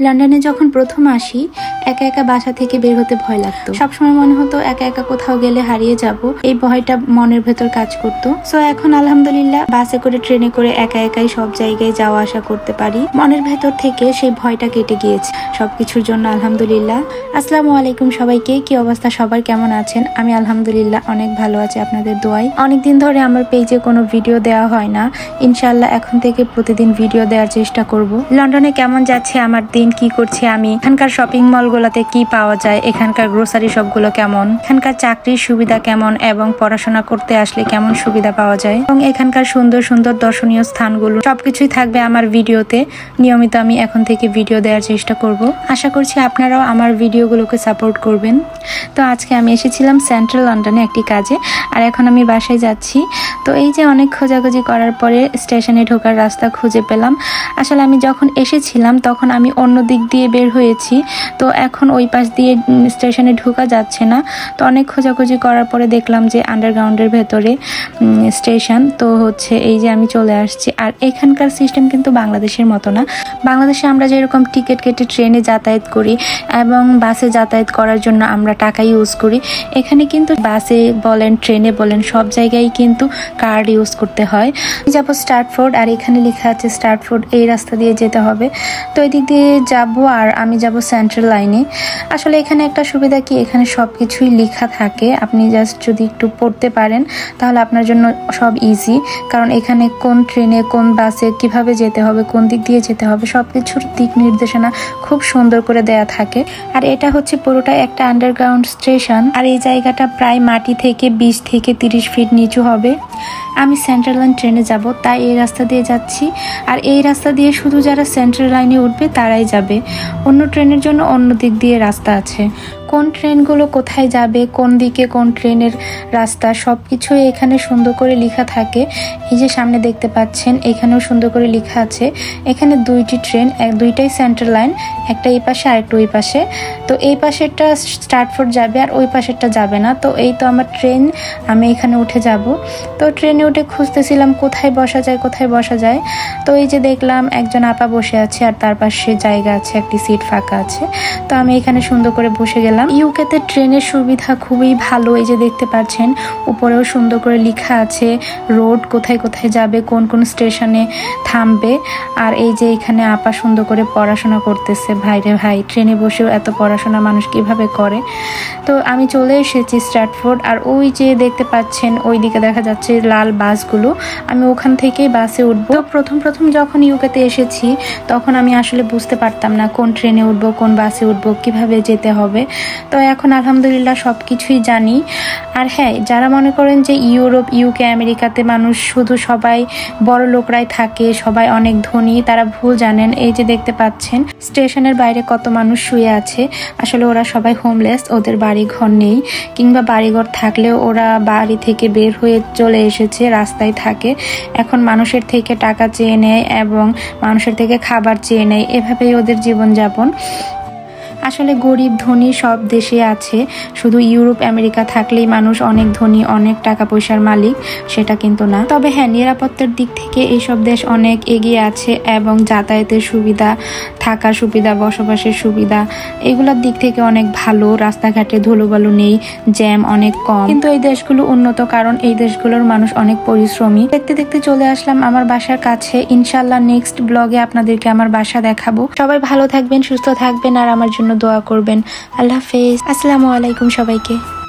লন্ডনে যখন প্রথম আসি একা একা বাসা থেকে বের হতে ভয় লাগতো। সবসময় মনে হতো একা একা কোথাও গেলে হারিয়ে যাব, এই ভয়টা মনের ভেতর কাজ করতো। সো এখন আলহামদুলিল্লাহ বাসে করে ট্রেনে করে একা একাই সব জায়গায় যাওয়া আসা করতে পারি। মনের ভেতর থেকে সেই ভয়টা কেটে গিয়েছে সবকিছুর জন্য আলহামদুলিল্লাহ। আসসালামু আলাইকুম সবাইকে, কি অবস্থা সবার, কেমন আছেন? আমি আলহামদুলিল্লাহ অনেক ভালো আছি আপনাদের দোয়ায়। অনেকদিন ধরে আমার পেজে কোনো ভিডিও দেওয়া হয় না, ইনশাআল্লাহ এখন থেকে প্রতিদিন ভিডিও দেওয়ার চেষ্টা করব। লন্ডনে কেমন যাচ্ছে আমার দিন, কি করছি আমি, এখানকার শপিং মলগুলোতে কি পাওয়া যায়, এখানকার গ্রোসারি শপগুলো কেমন, এখানকার চাকরির সুবিধা কেমন এবং পড়াশোনা করতে আসলে কেমন সুবিধা পাওয়া যায়, এবং এখানকার সুন্দর সুন্দর দর্শনীয় স্থানগুলো সবকিছুই থাকবে আমার ভিডিওতে। নিয়মিত আমি এখন থেকে ভিডিও দেওয়ার চেষ্টা করব। আশা করছি আপনারাও আমার ভিডিওগুলোকে সাপোর্ট করবেন। তো আজকে আমি এসেছিলাম সেন্ট্রাল লন্ডনে একটি কাজে, আর এখন আমি বাসায় যাচ্ছি। তো এই যে অনেক খোঁজাখুঁজি করার পরে স্টেশনে ঢোকার রাস্তা খুঁজে পেলাম। আসলে আমি যখন এসেছিলাম তখন আমি অন্য দিক দিয়ে বের হয়েছি, তো এখন ওই পাশ দিয়ে স্টেশনে ঢোকা যাচ্ছে না। তো অনেক খোঁজাখুঁজি করার পরে দেখলাম যে আন্ডারগ্রাউন্ডের ভেতরে স্টেশন। তো হচ্ছে এই যে আমি চলে আসছি। আর এখানকার সিস্টেম কিন্তু বাংলাদেশের মতো না। বাংলাদেশে আমরা যেরকম টিকিট কেটে ট্রেনে যাতায়াত করি এবং বাসে যাতায়াত করার জন্য আমরা টাকা ইউজ করি, এখানে কিন্তু বাসে বলেন ট্রেনে বলেন সব জায়গায় কিন্তু কার্ড ইউজ করতে হয়। যাব স্টার্টফোর্ড, আর এখানে লেখা আছে স্টার্টফোর্ড, এই রাস্তা দিয়ে যেতে হবে। তো এদিক দিয়ে যাব আর আমি যাব সেন্ট্রাল লাইনে। আসলে এখানে একটা সুবিধা কি, এখানে সব কিছুই লেখা থাকে, আপনি জাস্ট যদি একটু পড়তে পারেন তাহলে আপনার জন্য সব ইজি। কারণ এখানে কোন ট্রেনে কোন বাসে কিভাবে যেতে হবে, কোন দিক দিয়ে যেতে হবে, সব কিছুর দিক নির্দেশনা খুব সুন্দর করে দেয়া থাকে। আর এটা হচ্ছে পুরোটাই একটা আন্ডারগ্রাউন্ড স্টেশন, আর এই জায়গাটা প্রায় মাটি থেকে 20 থেকে 30 ফিট নিচু হবে। আমি সেন্ট্রাল লাইন ট্রেনে যাব, তাই এই রাস্তা দিয়ে যাচ্ছি। আর এই রাস্তা দিয়ে শুধু যারা সেন্ট্রাল লাইনে উঠবে তারাই যাবে, অন্য ট্রেনের জন্য অন্য দিক দিয়ে রাস্তা আছে। কোন ট্রেনগুলো কোথায় যাবে, কোন দিকে কোন ট্রেনের রাস্তা, সব কিছুই এখানে সুন্দর করে লেখা থাকে। এই যে সামনে দেখতে পাচ্ছেন এখানেও সুন্দর করে লেখা আছে। এখানে দুইটি ট্রেন, দুইটাই সেন্ট্রাল লাইন, একটা এই পাশে আর একটা ওই পাশে। তো এই পাশেরটা স্টার্টফোর্ড যাবে আর ওই পাশেরটা যাবে না। তো এই তো আমার ট্রেন, আমি এখানে উঠে যাব। তো ট্রেনে উঠে খুঁজতেছিলাম কোথায় বসা যায় কোথায় বসা যায়। তো এই যে দেখলাম একজন আপা বসে আছে আর তার পাশে জায়গা আছে, একটি সিট ফাঁকা আছে। তো আমি এখানে সুন্দর করে বসে গেলাম। ইউকেতে ট্রেনের সুবিধা খুবই ভালো। এই যে দেখতে পাচ্ছেন উপরেও সুন্দর করে লেখা আছে রোড কোথায় কোথায় যাবে, কোন কোন স্টেশনে থামবে। আর এই যে এখানে আপা সুন্দর করে পড়াশোনা করতেছে। ভাইরে ভাই, ট্রেনে বসেও এত পড়াশোনা মানুষ কিভাবে করে। তো আমি চলে এসেছি স্টার্টফোর্ড, আর ওই যে দেখতে পাচ্ছেন ওই দিকে দেখা যাচ্ছে লাল বাসগুলো, আমি ওখান থেকেই বাসে উঠবো। তো প্রথম যখন ইউকেতে এসেছি তখন আমি আসলে বুঝতে পারতাম না কোন ট্রেনে উঠবো, কোন বাসে উঠবো, কিভাবে যেতে হবে। তো এখন আলহামদুলিল্লাহ সব কিছুই জানি। আর হ্যাঁ, যারা মনে করেন যে ইউরোপ, ইউকে, আমেরিকাতে মানুষ শুধু সবাই বড় লোকরাই থাকে, সবাই অনেক ধনী, তারা ভুল জানেন। এই যে দেখতে পাচ্ছেন স্টেশনের বাইরে কত মানুষ শুয়ে আছে, আসলে ওরা সবাই হোমলেস, ওদের বাড়ি ঘর নেই, কিংবা বাড়িঘর থাকলেও ওরা বাড়ি থেকে বের হয়ে চলে এসেছে, রাস্তায় থাকে। এখন মানুষের থেকে টাকা চেয়ে নেয় এবং মানুষের থেকে খাবার চেয়ে নেয়, এভাবেই ওদের জীবনযাপন। আসলে গরিব ধনী সব দেশে আছে, শুধু ইউরোপ আমেরিকা থাকলেই মানুষ অনেক ধনী, অনেক টাকা পয়সার মালিক, সেটা কিন্তু না। তবে হ্যাঁ, নিরাপত্তার দিক থেকে এইসব দেশ অনেক এগিয়ে আছে এবং যাতায়াতের সুবিধা, থাকার সুবিধা, বসবাসের সুবিধা, এগুলোর দিক থেকে অনেক ভালো। রাস্তাঘাটে ধুলোবালু নেই, জ্যাম অনেক কম। কিন্তু এই দেশগুলো উন্নত কারণ এই দেশগুলোর মানুষ অনেক পরিশ্রমী। দেখতে দেখতে চলে আসলাম আমার বাসার কাছে। ইনশাআল্লাহ নেক্সট ব্লগে আপনাদেরকে আমার বাসা দেখাবো। সবাই ভালো থাকবেন, সুস্থ থাকবেন, আর আমার জন্য দোয়া করবেন। আল্লাহ হাফেজ, আসসালামু আলাইকুম সবাইকে।